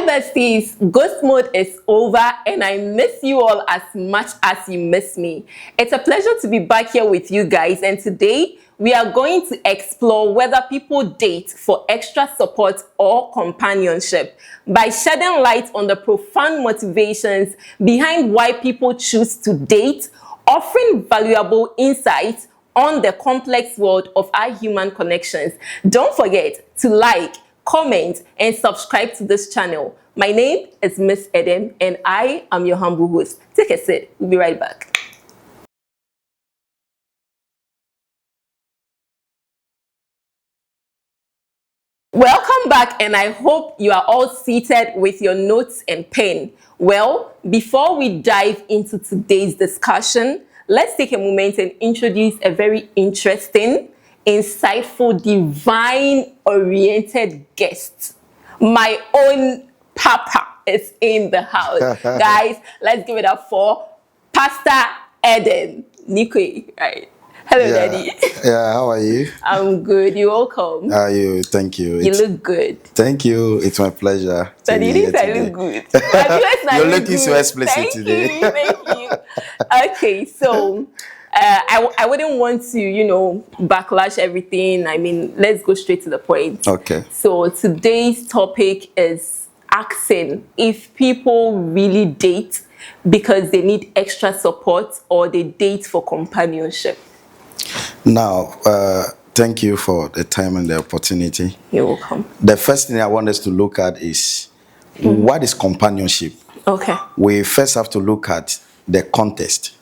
Besties, ghost mode is over and I miss you all as much as you miss me. It's a pleasure to be back here with you guys, and today we are going to explore whether people date for extra support or companionship by shedding light on the profound motivations behind why people choose to date, offering valuable insights on the complex world of our human connections. Don't forget to like, comment, and subscribe to this channel. My name is Miss Eden, and I am your humble host. Take a sit. We'll be right back. Welcome back, and I hope you are all seated with your notes and pen. Well, before we dive into today's discussion, let's take a moment and introduce a very interesting, insightful, divine-oriented guest. My own Papa is in the house. Guys, let's give it up for Pastor Eden Nikwe. Right. Hello, Daddy. Yeah, how are you? I'm good. You're welcome. Thank you. You look good. Thank you. It's my pleasure. Daddy, you think I look good? You're looking so explicit today. Thank you. Okay, so I wouldn't want to, backlash everything. I mean, let's go straight to the point. Okay. So today's topic is asking if people really date because they need extra support or they date for companionship. Now, thank you for the time and the opportunity. You're welcome. The first thing I want us to look at is what is companionship? Okay. We first have to look at the context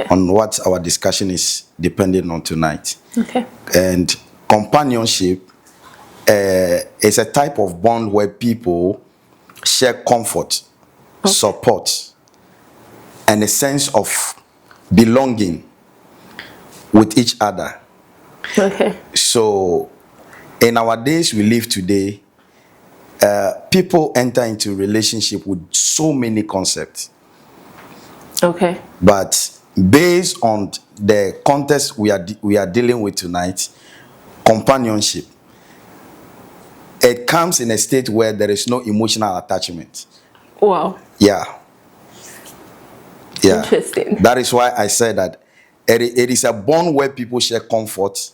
on what our discussion is depending on tonight. Okay. And companionship is a type of bond where people share comfort, support, and a sense of belonging with each other. Okay. So, in our days we live today, people enter into relationship with so many concepts. Okay. But based on the context we are dealing with tonight, companionship, it comes in a state where there is no emotional attachment. Wow. Yeah. Interesting. That is why I said that it is a bond where people share comfort,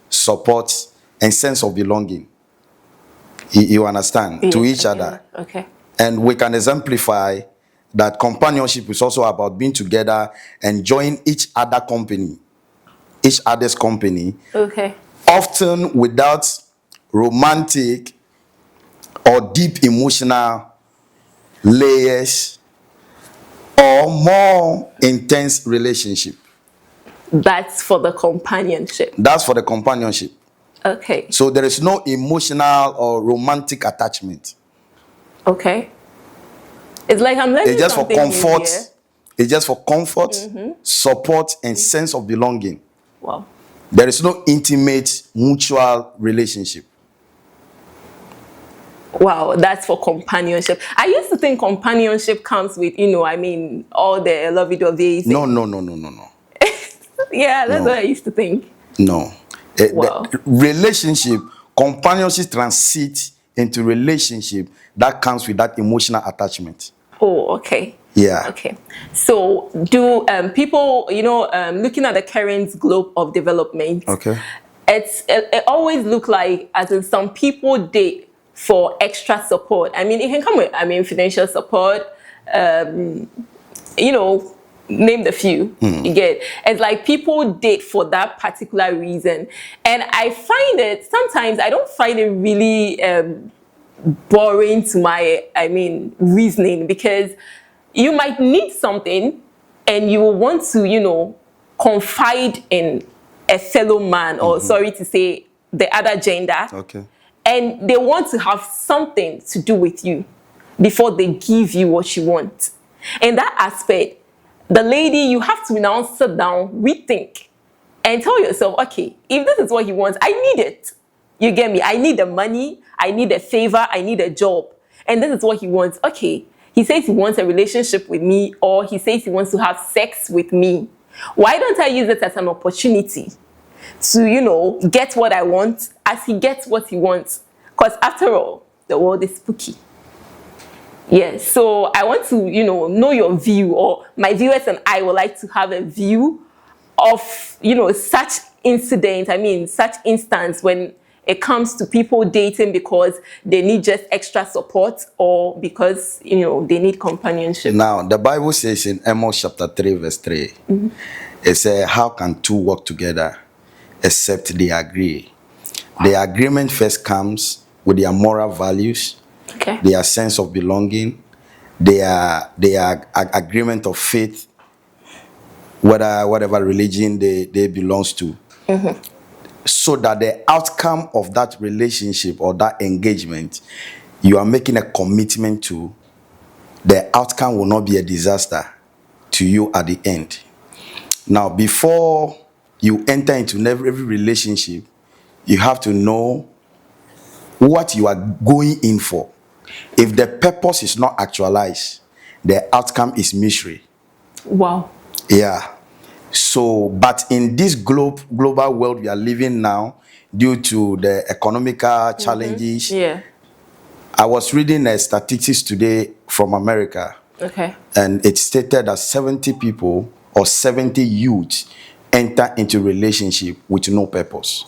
support, and sense of belonging. You understand? Yes, to each other. Okay. And we can exemplify that companionship is also about being together, enjoying each other's company. Okay. Often without romantic or deep emotional layers or more intense relationship. That's for the companionship. That's for the companionship. Okay. So there is no emotional or romantic attachment. Okay. It's like I'm learning It's just for comfort. It's just for comfort, support, and sense of belonging. Wow. There is no intimate mutual relationship. Wow, that's for companionship. I used to think companionship comes with, all the lovey-dovey. No. Yeah, that's what I used to think. No. Wow. The relationship, companionship transits into relationship that comes with that emotional attachment. Oh, okay. Yeah. Okay. So do people, looking at the current globe of development, it always look like, as in some people date for extra support. I mean, it can come with, financial support, name the few. You get. It's like people date for that particular reason. And I find it, sometimes I don't find it really boring to my, reasoning, because you might need something and you will want to, confide in a fellow man, or sorry to say, the other gender. Okay. And they want to have something to do with you before they give you what you want. In that aspect, the lady, you have to now sit down, rethink, and tell yourself, okay, if this is what he wants, I need it. You get me? I need the money, I need a favor, I need a job. And this is what he wants. Okay, he says he wants a relationship with me, or he says he wants to have sex with me. Why don't I use it as an opportunity to, get what I want as he gets what he wants? Because after all, the world is spooky. Yes, so I want to, know your view, or my viewers and I would like to have a view of, such such instance when it comes to people dating because they need just extra support or because, they need companionship. Now, the Bible says in Amos chapter 3, verse 3, it says, how can two work together except they agree? The agreement first comes with their moral values, Okay. their sense of belonging, their agreement of faith, whatever religion they belongs to. So that the outcome of that relationship or that engagement, you are making a commitment to, the outcome will not be a disaster to you at the end. Now, before you enter into every relationship, you have to know what you are going in for. If the purpose is not actualized, the outcome is misery. Wow. Yeah. So, but in this global world we are living now, due to the economical challenges, Yeah. I was reading statistics today from America, Okay. and it stated that 70 people or 70 youths enter into relationship with no purpose.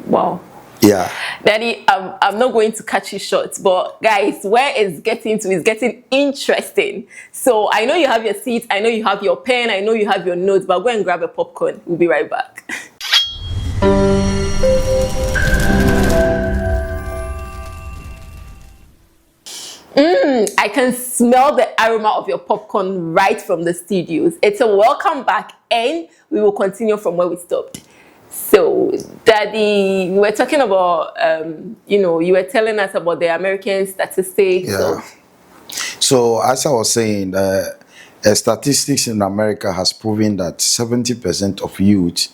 Wow. Yeah. Daddy, I'm not going to cut you short, but guys, where it's getting to is getting interesting. So I know you have your seat, I know you have your pen, I know you have your notes, but go and grab a popcorn. We'll be right back. I can smell the aroma of your popcorn right from the studios. It's a welcome back, and we will continue from where we stopped. So, Daddy, we were talking about, you were telling us about the American statistics. Yeah. So, as I was saying, statistics in America has proven that 70% of youth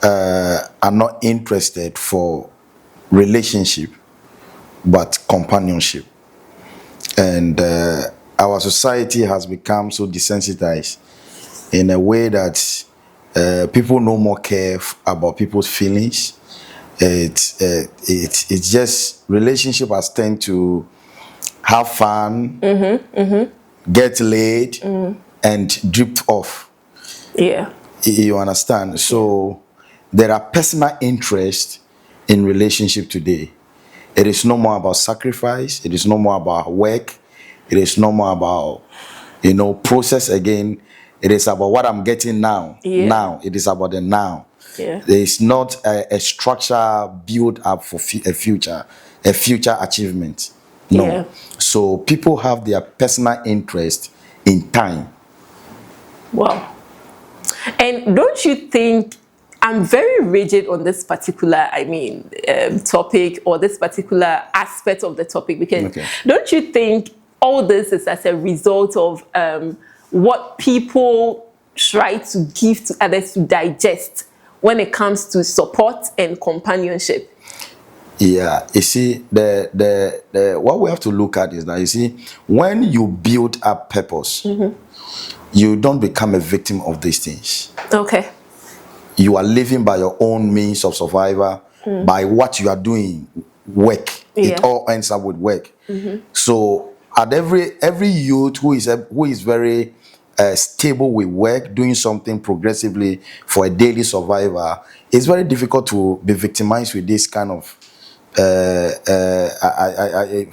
are not interested for relationship, but companionship. And our society has become so desensitized in a way that people no more care about people's feelings. It's just relationship has tend to have fun, get laid, and drift off. Yeah. You understand? So there are personal interests in relationship today. It is no more about sacrifice. It is no more about work. It is no more about, process again. It is about what I'm getting now. Yeah. Now. It is about the now. Yeah. There is not a structure built up for a future achievement. No. Yeah. So people have their personal interest in time. Wow. And don't you think I'm very rigid on this particular, topic, or this particular aspect of the topic, because don't you think all this is as a result of what people try to give to others to digest when it comes to support and companionship? Yeah, you see, the what we have to look at is that, you see, when you build up purpose, you don't become a victim of these things. Okay. You are living by your own means of survival, by what you are doing, work. Yeah. It all ends up with work. So at every youth who is very stable with work, doing something progressively for a daily survival, it's very difficult to be victimized with this kind of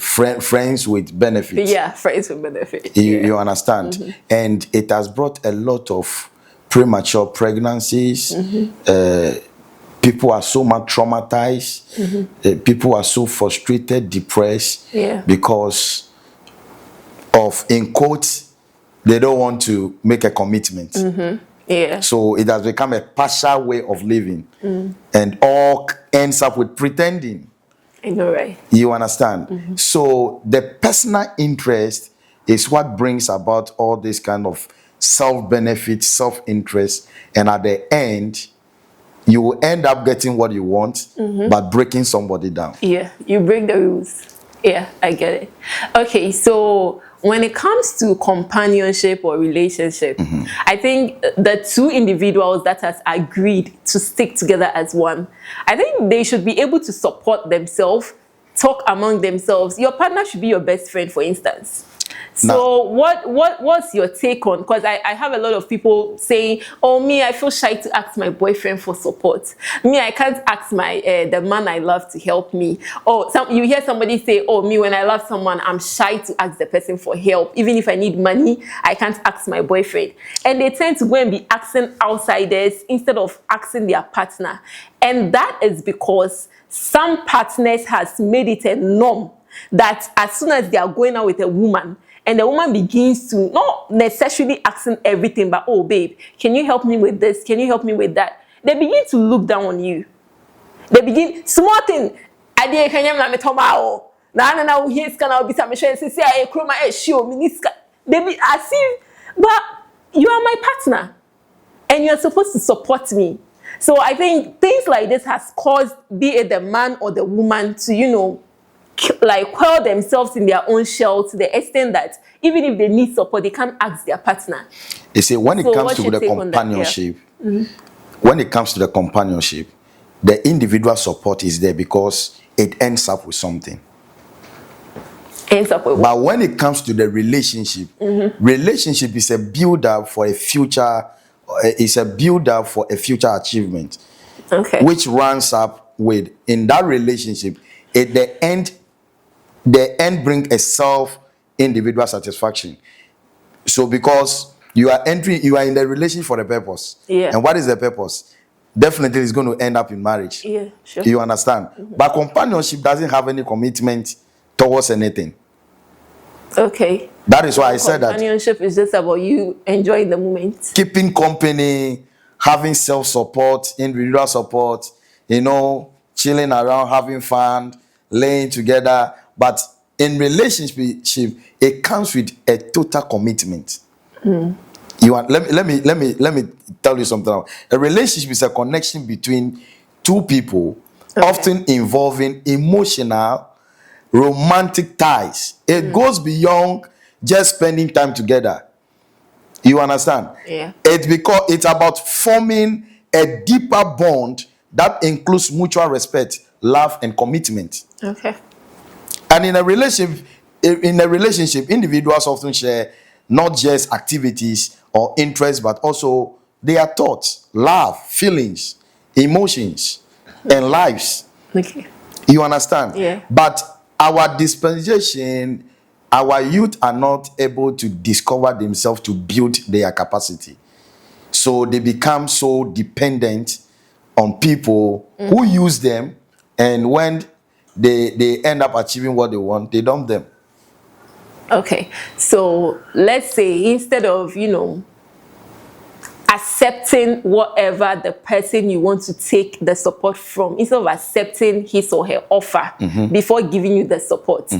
friends with benefits. Yeah, friends with benefits. You understand? And it has brought a lot of premature pregnancies. People are so much traumatized. People are so frustrated, depressed, because of, in quotes, they don't want to make a commitment. Yeah. So it has become a partial way of living, and all ends up with pretending. I know, right? You understand? So the personal interest is what brings about all this kind of self-benefit, self-interest, and at the end, you will end up getting what you want, but breaking somebody down. Yeah, you break the rules. Yeah, I get it. Okay, so when it comes to companionship or relationship, I think the two individuals that has agreed to stick together as one, I think they should be able to support themselves, talk among themselves. Your partner should be your best friend, for instance. So what's your take on, because I have a lot of people saying, oh, me, I feel shy to ask my boyfriend for support. Me, I can't ask my the man I love to help me. Or you hear somebody say, oh, me, when I love someone, I'm shy to ask the person for help. Even if I need money, I can't ask my boyfriend. And they tend to go and be asking outsiders instead of asking their partner. And that is because some partners has made it a norm that as soon as they are going out with a woman, and the woman begins to not necessarily asking everything, but, oh, babe, can you help me with this? Can you help me with that? They begin to look down on you. They begin, small thing, idea can you me tomorrow? Now, here's can I be some machine, say, I chroma, show, miniska. They be as if, but you are my partner, and you're supposed to support me. So I think things like this has caused, be it the man or the woman, to, like quell themselves in their own shell to the extent that even if they need support, they can't ask their partner. You see, when it comes to the companionship, when it comes to the companionship, the individual support is there because it ends up with something. Ends up with what? But when it comes to the relationship, relationship is a build-up for a future. It's a build-up for a future achievement. Okay. Which runs up with, in that relationship, at the end brings a self-individual satisfaction. So because you are in the relationship for a purpose. Yeah. And what is the purpose? Definitely it's going to end up in marriage. Yeah, sure. You understand? But companionship doesn't have any commitment towards anything. Okay. That is why I said that. Companionship is just about you enjoying the moment. Keeping company, having self-support, individual support, chilling around, having fun, laying together. But in relationship, it comes with a total commitment. Let me tell you something else. A relationship is a connection between two people, often involving emotional, romantic ties. It goes beyond just spending time together. You understand? Yeah. It's about forming a deeper bond that includes mutual respect, love, and commitment. Okay. And in a relationship, individuals often share not just activities or interests, but also their thoughts, love, feelings, emotions, and lives. Okay. You understand? Yeah. But our dispensation, our youth are not able to discover themselves to build their capacity. So they become so dependent on people who use them, and when they end up achieving what they want, they dump them. Okay. So let's say instead of, accepting whatever the person you want to take the support from, instead of accepting his or her offer before giving you the support,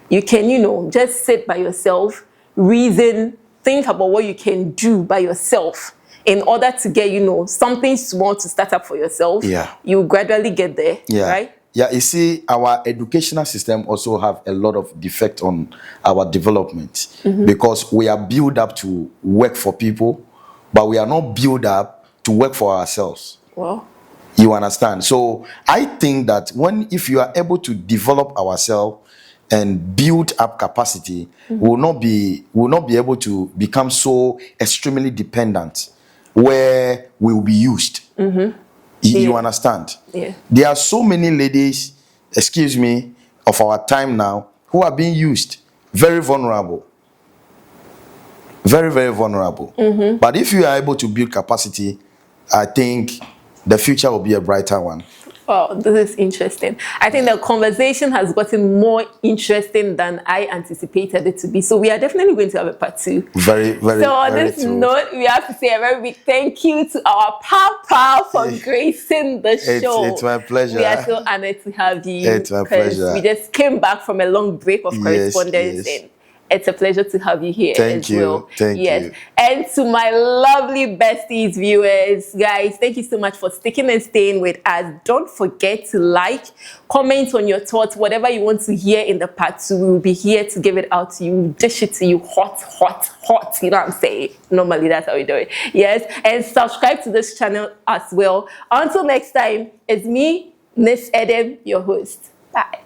you can, just sit by yourself, reason, think about what you can do by yourself in order to get, something small to start up for yourself. Yeah. You gradually get there, right? Yeah, you see, our educational system also have a lot of defect on our development because we are built up to work for people, but we are not built up to work for ourselves. Well, you understand? So I think that if you are able to develop ourselves and build up capacity, we will not be able to become so extremely dependent where we will be used. You understand? Yeah. There are so many ladies, of our time now who are being used, very vulnerable. Very, very vulnerable. But if you are able to build capacity, I think the future will be a brighter one. Oh, this is interesting. I think the conversation has gotten more interesting than I anticipated it to be. So we are definitely going to have a part 2. Very, very. So on this note, we have to say a very big thank you to our Papa for gracing the show. It's my pleasure. We are so honored to have you. It's my pleasure. We just came back from a long break of correspondence. Yes. And it's a pleasure to have you here Thank you. Thank you. And to my lovely Besties viewers, guys, thank you so much for sticking and staying with us. Don't forget to like, comment on your thoughts, whatever you want to hear in the part 2. We will be here to give it out to you. We'll dish it to you hot, hot, hot. You know what I'm saying? Normally, that's how we do it. Yes. And subscribe to this channel as well. Until next time, it's me, Miss Edem, your host. Bye.